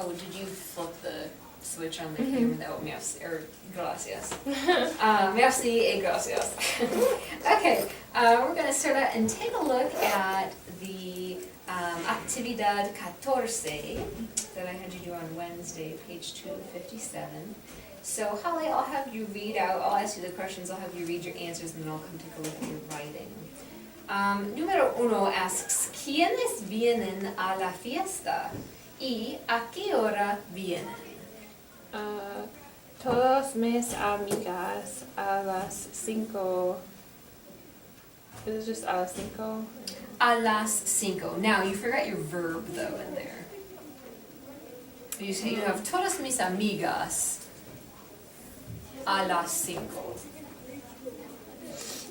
Oh, did you flip the switch on the camera? Oh, merci, or gracias. Merci et gracias. Okay, we're gonna start out and take a look at the Actividad 14 that I had you do on Wednesday, page 257. So Holly, I'll have you read out, I'll ask you the questions, I'll have you read your answers, and then I'll come take a look at your writing. Número 1 asks, ¿Quiénes vienen a la fiesta? ¿Y a qué hora vienen? Todos mis amigas a las 5. Is it just a las 5? A las 5. Now, you forgot your verb though in there. You say you have todas mis amigas a las 5.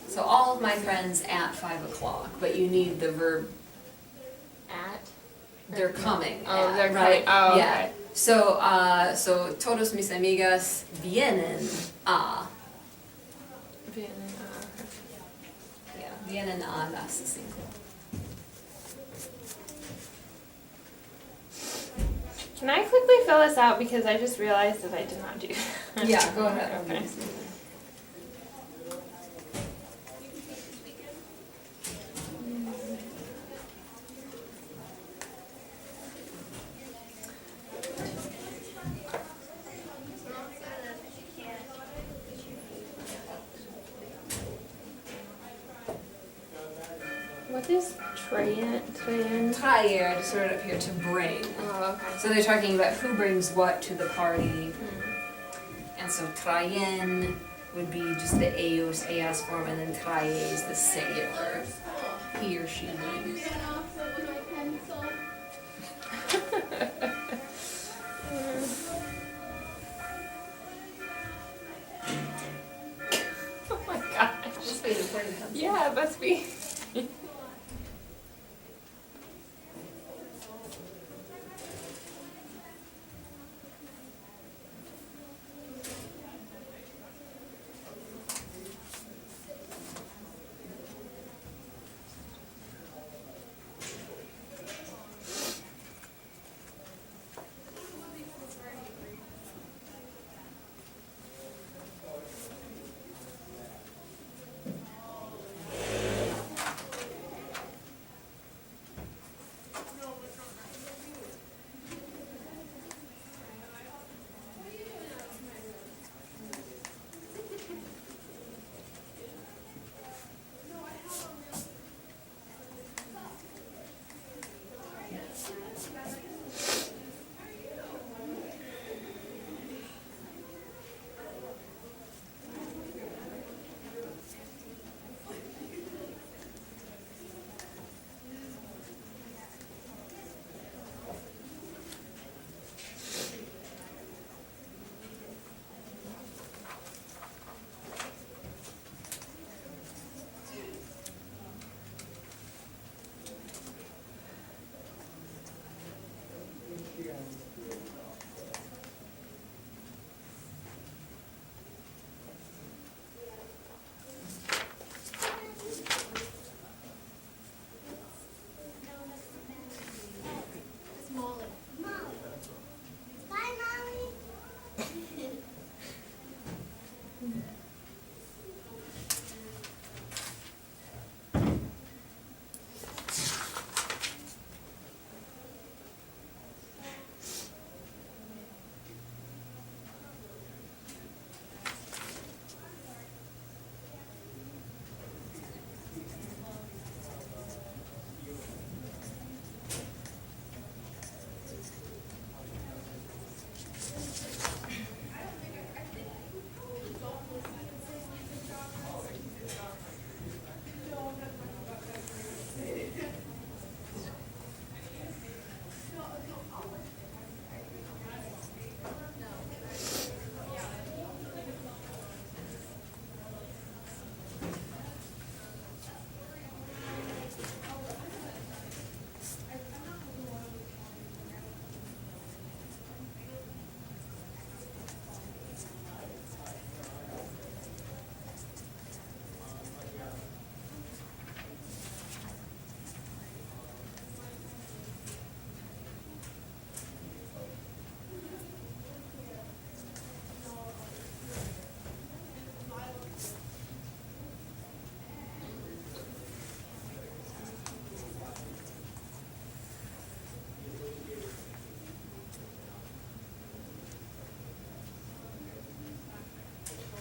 So all of my friends at 5 o'clock, but you need the verb, At? they're coming. Oh, at, they're right? coming. Oh, Yeah. okay. So todas mis amigas vienen a. Vienen Yeah, vienen a las 5. Can I quickly fill this out because I just realized that I did not do that. Yeah, go ahead. Okay. What is train? Traer, I just wrote it up here, to bring. Oh, okay. So they're talking about who brings what to the party. Mm. And so traen would be just the ellos, ellas form, and then trae is the singular. He or she brings. Oh my gosh. Just wait for it to come. Yeah, it must be.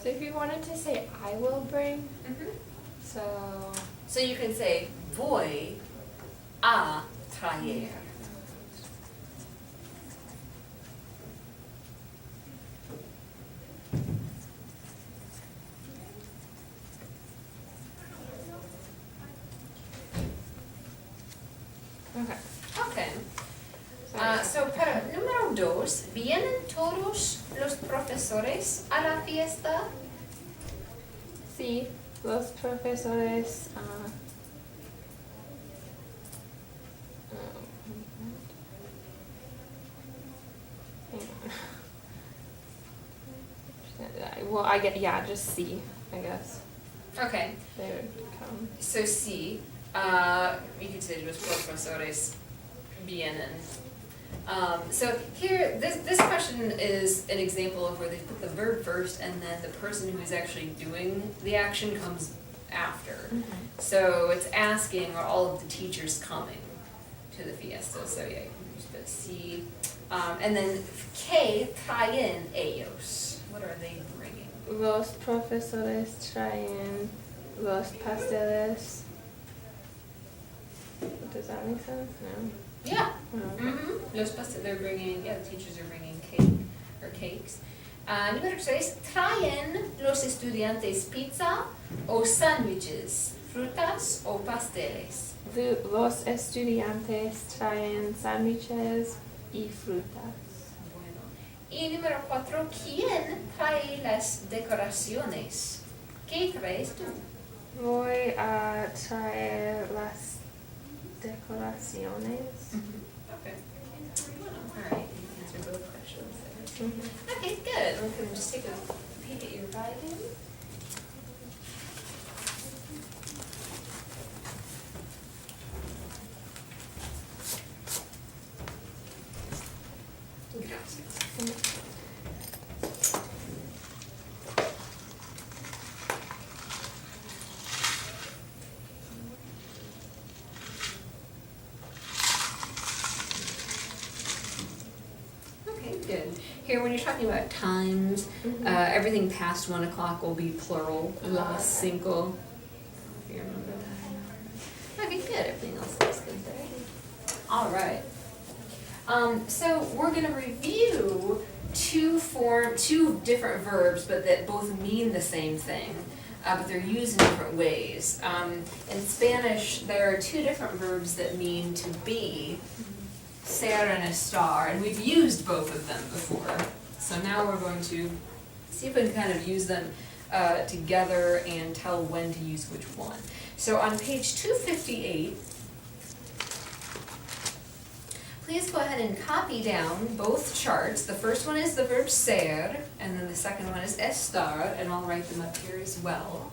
So if you wanted to say I will bring, Mhm. so So you can say voy a traer. okay. Okay. So para número 2, ¿vienen todos los profesores a la fiesta? Sí, los profesores hang on. Well, I get, yeah, just C, I guess. Okay. They would come. So C, you could say los profesores vienen. So here, this question is an example of where they put the verb first and then the person who's actually doing the action comes after. So it's asking, are all of the teachers coming to the fiesta? So yeah, you can just put C. And then K, traen ellos. What are they bringing? Los profesores traen los pasteles. Does that make sense? No. Yeah. Oh, okay. Mm-hmm. Los pastel, they're bringing, yeah, the teachers are bringing cake or cakes. Número 6, ¿traen los estudiantes pizza o sándwiches, frutas o pasteles? Los estudiantes traen sándwiches y frutas. Bueno. Y número 4, ¿quién trae las decoraciones? ¿Qué traes tú? Voy a traer las decoraciones. Okay. All right, you answered both questions there. Okay, good. We can just take a peek at your writing. Gracias. Okay, good. Here, when you're talking about times, everything past 1 o'clock will be plural, las cinco. If you remember that. Okay, good. Everything else looks good there. All right. So we're gonna review two different verbs, but that both mean the same thing, but they're used in different ways. In Spanish, there are 2 different verbs that mean to be, ser and estar, and we've used both of them before. So now we're going to see if we can kind of use them together and tell when to use which one. So on page 258, please go ahead and copy down both charts. The first one is the verb ser, and then the second one is estar, and I'll write them up here as well.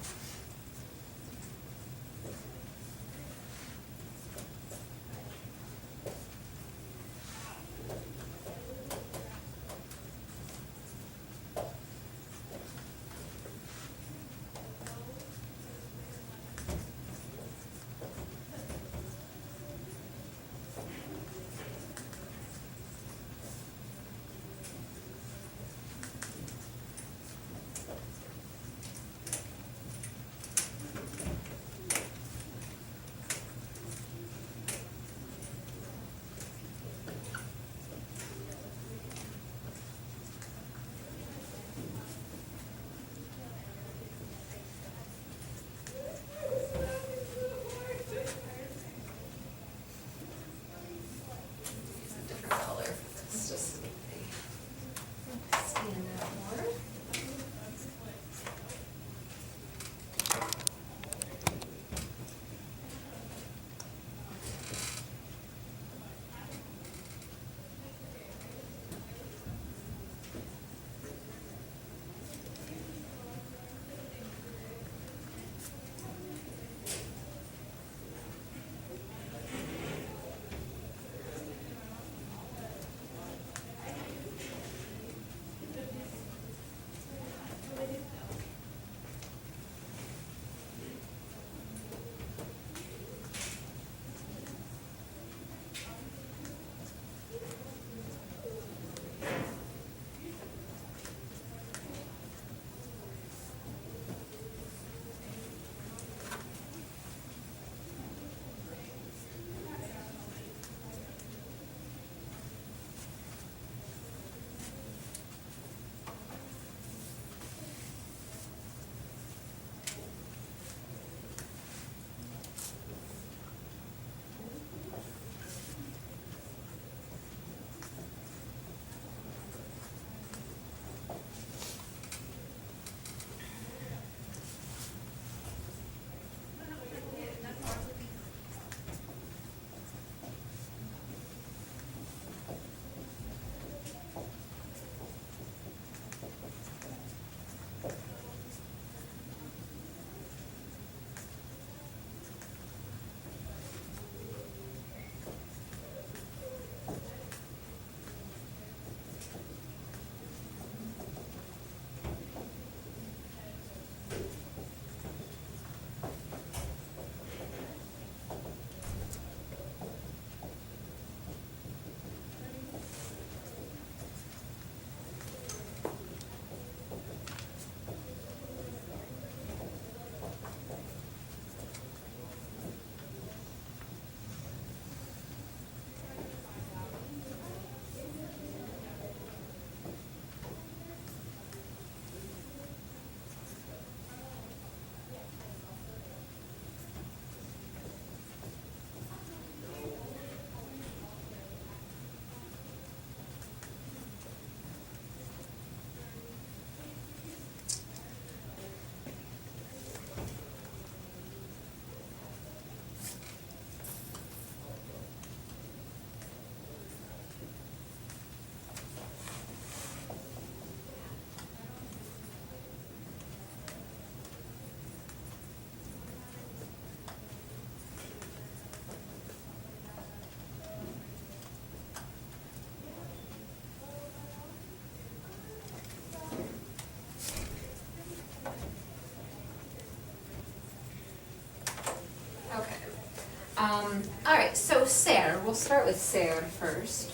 All right, so ser, we'll start with ser first.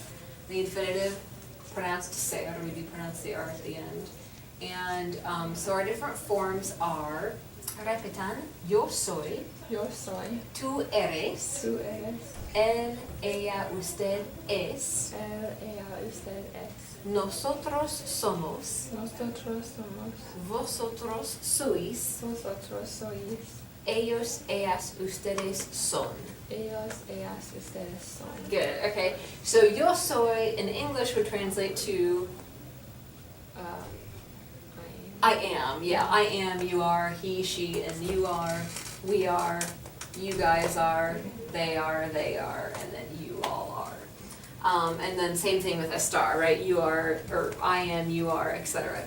The infinitive, pronounced ser, we do pronounce the R at the end. And so our different forms are, repitan, yo soy, Yo soy. tú eres, Tú eres. él, ella, usted es, Él, ella, usted es. nosotros somos, Nosotros somos. vosotros sois, Vosotros sois. ellos, ellas, ustedes son. Ellos, ellas, ustedes son. Good, okay. So yo soy in English would translate to I am, yeah, I am, you are, he, she, and you are, we are, you guys are, they are, and then you all are. And then same thing with estar, right? You are, or I am, you are, etc.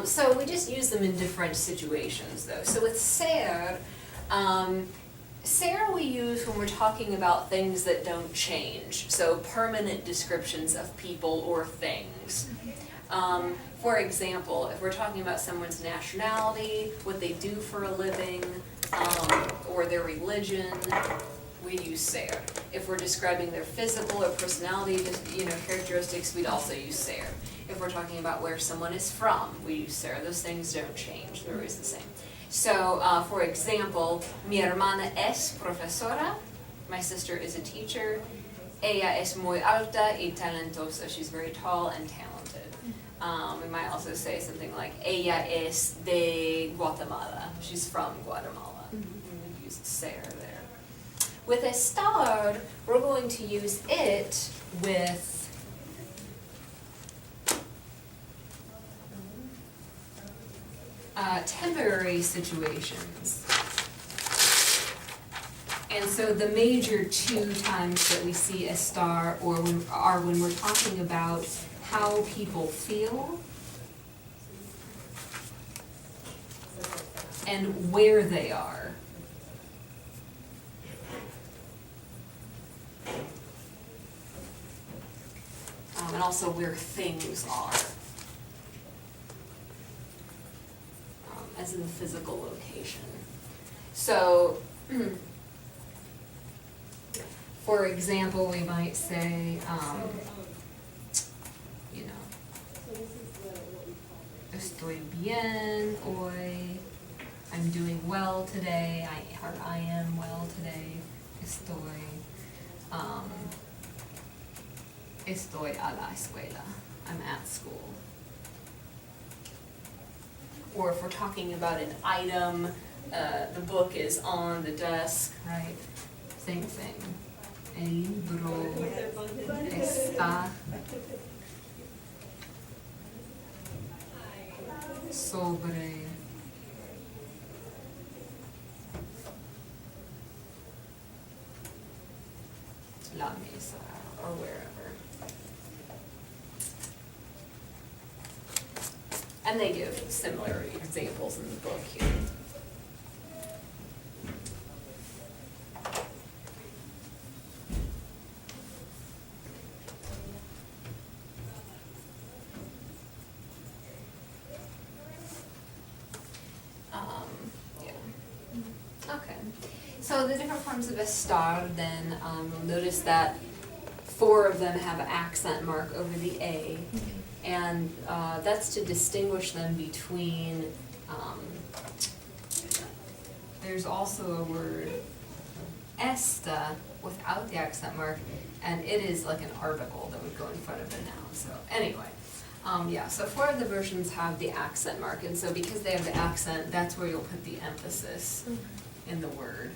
So we just use them in different situations though. So with ser, ser we use when we're talking about things that don't change, so permanent descriptions of people or things. For example, if we're talking about someone's nationality, what they do for a living, or their religion, we use ser. If we're describing their physical or personality, characteristics, we'd also use ser. If we're talking about where someone is from, we use ser. Those things don't change, they're always the same. So, for example, mi hermana es profesora, my sister is a teacher, ella es muy alta y talentosa, she's very tall and talented. We might also say something like, ella es de Guatemala, she's from Guatemala. We would use ser there. With estar, we're going to use it with temporary situations. And so the major two times that we see estar are when we're talking about how people feel and where they are. And also where things are. As in the physical location. So, for example, we might say, estoy bien hoy, I'm doing well today, I am well today, estoy a la escuela, I'm at school. Or if we're talking about an item, the book is on the desk, right? Same thing. El libro está sobre la mesa or wherever. And they give similar examples in the book here. Okay. So the different forms of estar, then you'll notice that 4 of them have an accent mark over the A. And that's to distinguish them between, there's also a word, esta, without the accent mark, and it is like an article that would go in front of the noun. So anyway, so 4 of the versions have the accent mark, and so because they have the accent, that's where you'll put the emphasis in the word.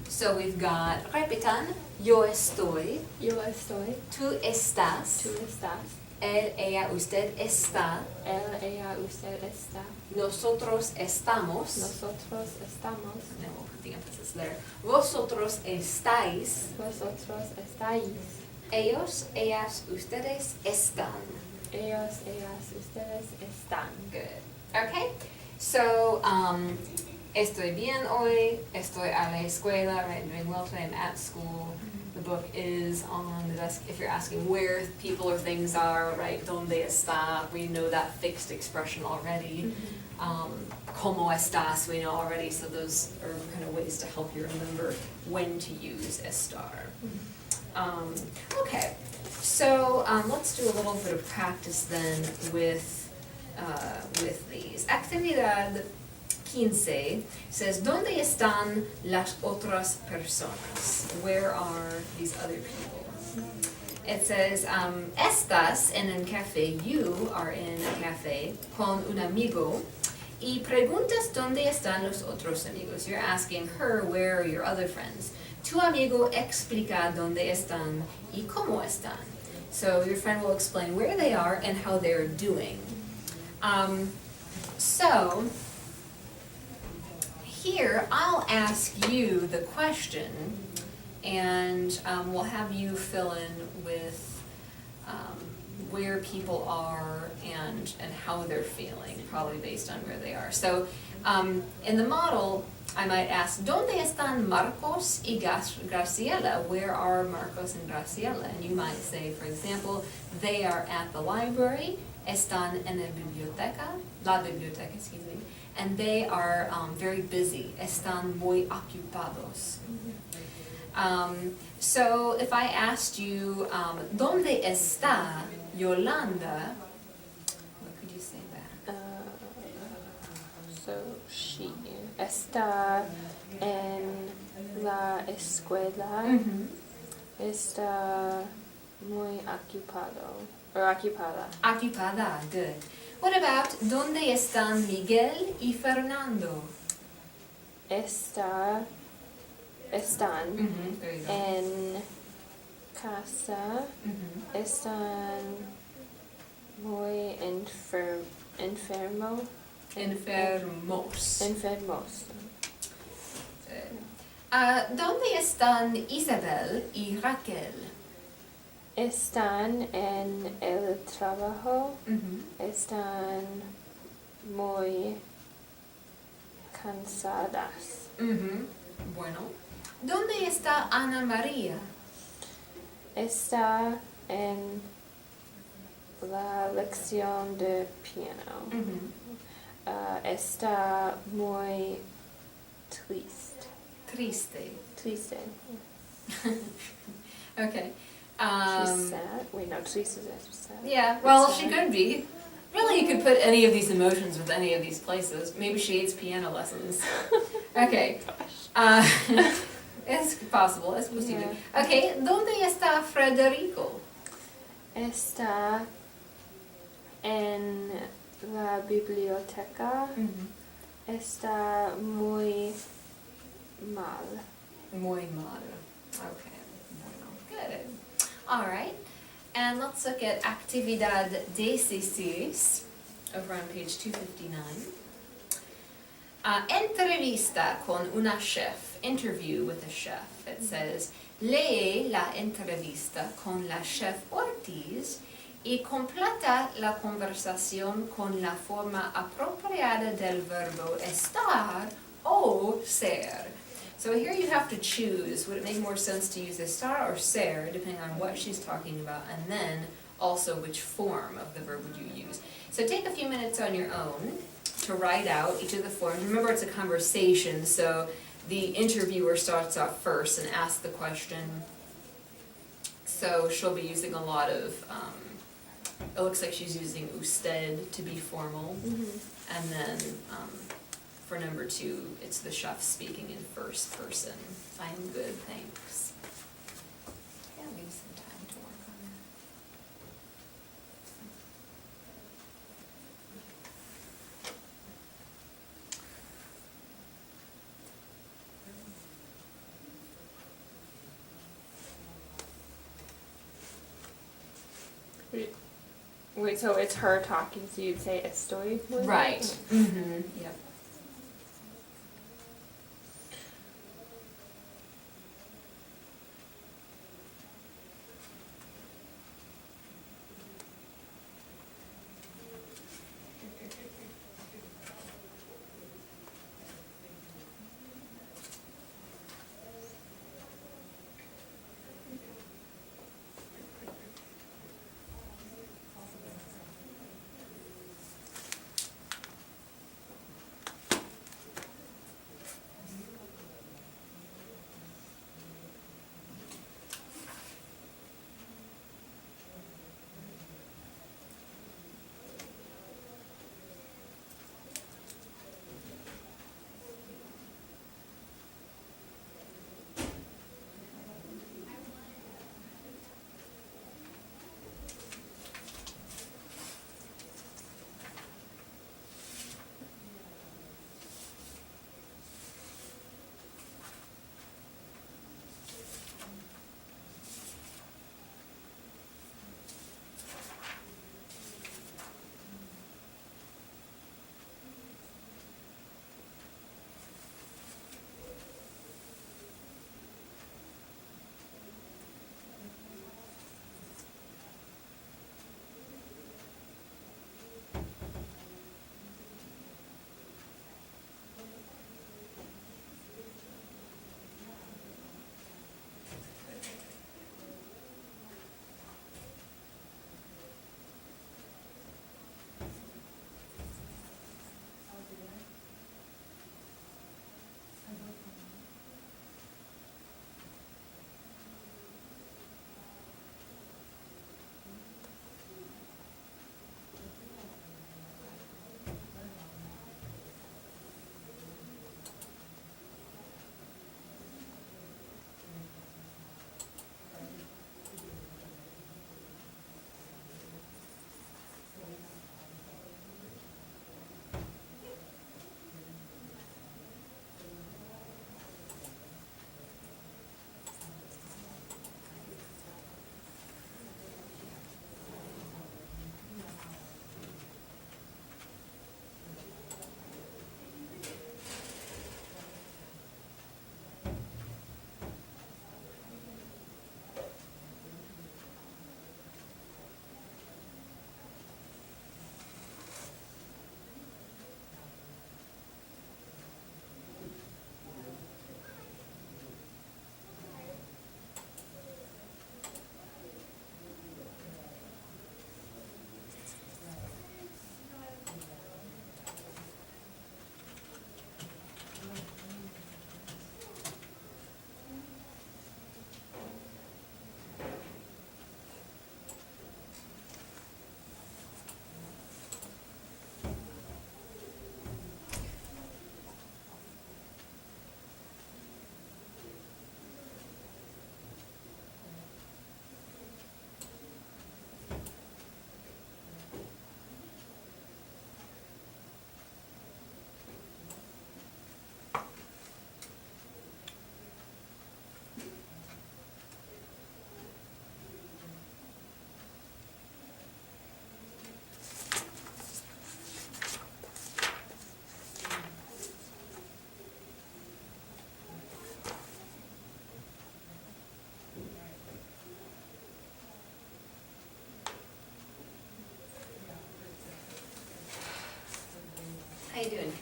So we've got, repitan, yo estoy, Yo estoy. tú estás, Tú estás. él, ella, usted está, Él, ella, usted está. nosotros estamos, Nosotros estamos. and then we'll put the emphasis there, vosotros estáis, Vosotros estáis. ellos, ellas, ustedes están. Ellos, ellas, ustedes están. Good. Okay, so estoy bien hoy, estoy a la escuela, right, I'm doing well today, I'm at school. The book is on the desk. If you're asking where people or things are, right, donde está, we know that fixed expression already. Como estás, we know already, so those are kind of ways to help you remember when to use estar. Okay, so let's do a little bit of practice then with these. Actividad 15 says, ¿Dónde están las otras personas? Where are these other people? It says, estás en un café, you are in a café con un amigo, y preguntas dónde están los otros amigos. You're asking her, where are your other friends? Tu amigo explica dónde están y cómo están. So your friend will explain where they are and how they're doing. So here I'll ask you the question, and we'll have you fill in with where people are and how they're feeling, probably based on where they are. So in the model, I might ask, ¿Dónde están Marcos y Graciela? Where are Marcos and Graciela? And you might say, for example, they are at the library, están en la biblioteca, excuse me, and they are very busy, están muy ocupados. So if I asked you, ¿Dónde está Yolanda? What could you say back? So she está en la escuela, está muy ocupado, or ocupada. Ocupada, good. What about, ¿Dónde están Miguel y Fernando? Están There you go. en casa, están muy enfermos. ¿Dónde están Isabel y Raquel? Están en el trabajo, están muy cansadas. Bueno. ¿Dónde está Ana María? Está en la lección de piano. Está muy triste. Okay. She's sad. Wait, no, triste is sad. Yeah, well, Sad. she could be. Really, you could put any of these emotions with any of these places. Maybe she hates piano lessons. Okay. Es possible, es posible. Yeah. Okay, ¿dónde está Federico? Está en la biblioteca. Está muy mal. Muy mal. Okay. Bueno. Good. All right. And let's look at Actividad 16 over on page 259. Entrevista con una chef. Interview with a chef. It says, lee la entrevista con la chef Ortiz y completa la conversación con la forma apropiada del verbo estar o ser. So here you have to choose, would it make more sense to use estar or ser, depending on what she's talking about, and then also which form of the verb would you use. So take a few minutes on your own to write out each of the forms. Remember, it's a conversation, so the interviewer starts off first and asks the question. So she'll be using a lot of, it looks like she's using usted to be formal. And then for number 2, it's the chef speaking in first person. I'm good, thanks. Yeah, give you some time to work on that. Wait, so it's her talking, so you'd say estoy? with her? Right. Yep.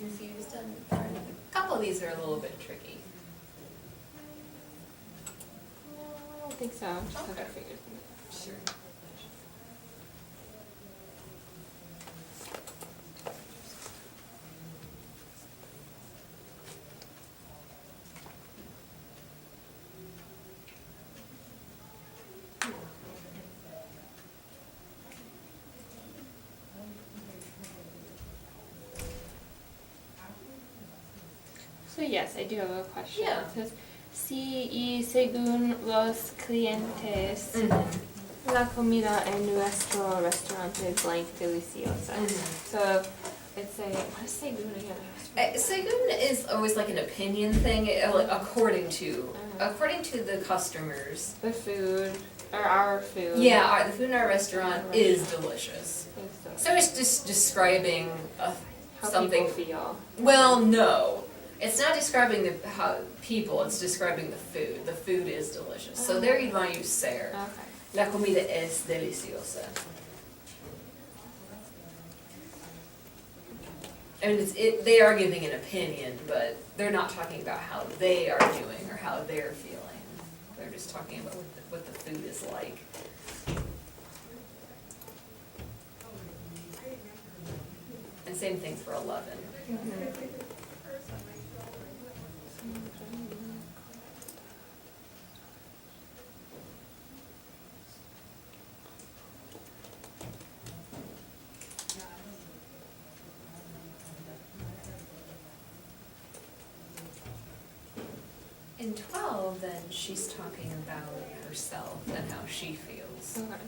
confused on, a couple of these are a little bit tricky. No, I don't think so. Just have to Okay. figure it out. Sure. So yes, I do have a question. Yeah. It says, si y según los clientes, la comida en nuestro restaurante blank deliciosa. So it's a, what is según again? Según is always like an opinion thing, like according to the customers. The food, or our food. Yeah, the food in our restaurant Right. is delicious. is the- So it's just describing how something. people feel. Well, no, it's not describing how people. It's describing the food. The food is delicious. So there you want to use ser. Okay. La comida es deliciosa. I mean, they are giving an opinion, but they're not talking about how they are doing or how they're feeling. They're just talking about what the food is like. And same thing for 11. In 12, then she's talking about herself and how she feels. Okay.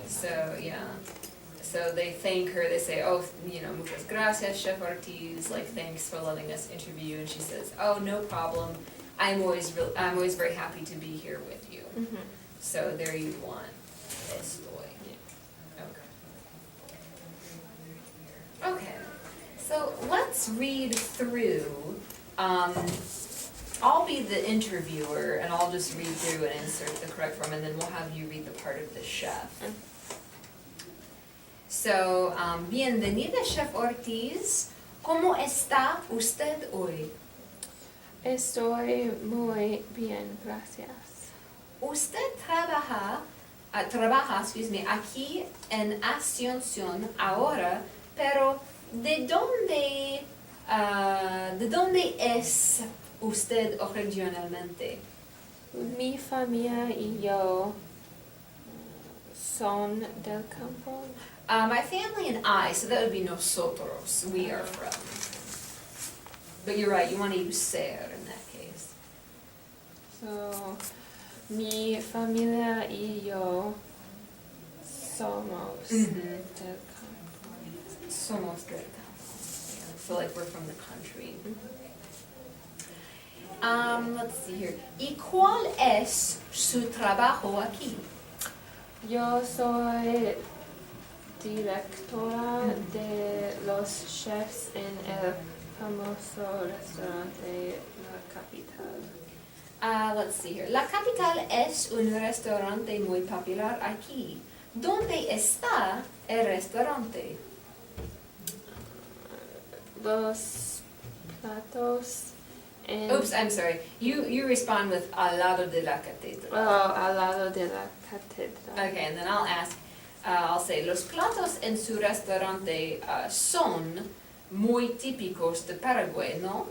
So, yeah. So they thank her, they say, oh, muchas gracias, Chef Ortiz, like, thanks for letting us interview. And she says, oh, no problem. I'm always very happy to be here with you. Mm-hmm. So there you want estoy. Okay. Okay. So let's read through. I'll be the interviewer, and I'll just read through and insert the correct form, and then we'll have you read the part of the chef. So, bienvenida, Chef Ortiz. ¿Cómo está usted hoy? Estoy muy bien, gracias. Usted trabaja aquí en Asunción ahora, pero ¿de dónde es usted originalmente? Mi familia y yo son del campo. My family and I, so that would be nosotros, we are from. But you're right, you want to use ser in that case. So, mi familia y yo somos del campo. Somos del campo. Yeah, so like we're from the country. Let's see here. ¿Y cuál es su trabajo aquí? Yo soy directora de los chefs en el famoso restaurante La Capital. Let's see here. La Capital es un restaurante muy popular aquí. ¿Dónde está el restaurante? Los platos en... Oops, I'm sorry. You respond with al lado de la catedral. Oh, al lado de la catedral. Okay, and then I'll ask, I'll say, los platos en su restaurante son muy típicos de Paraguay, ¿no?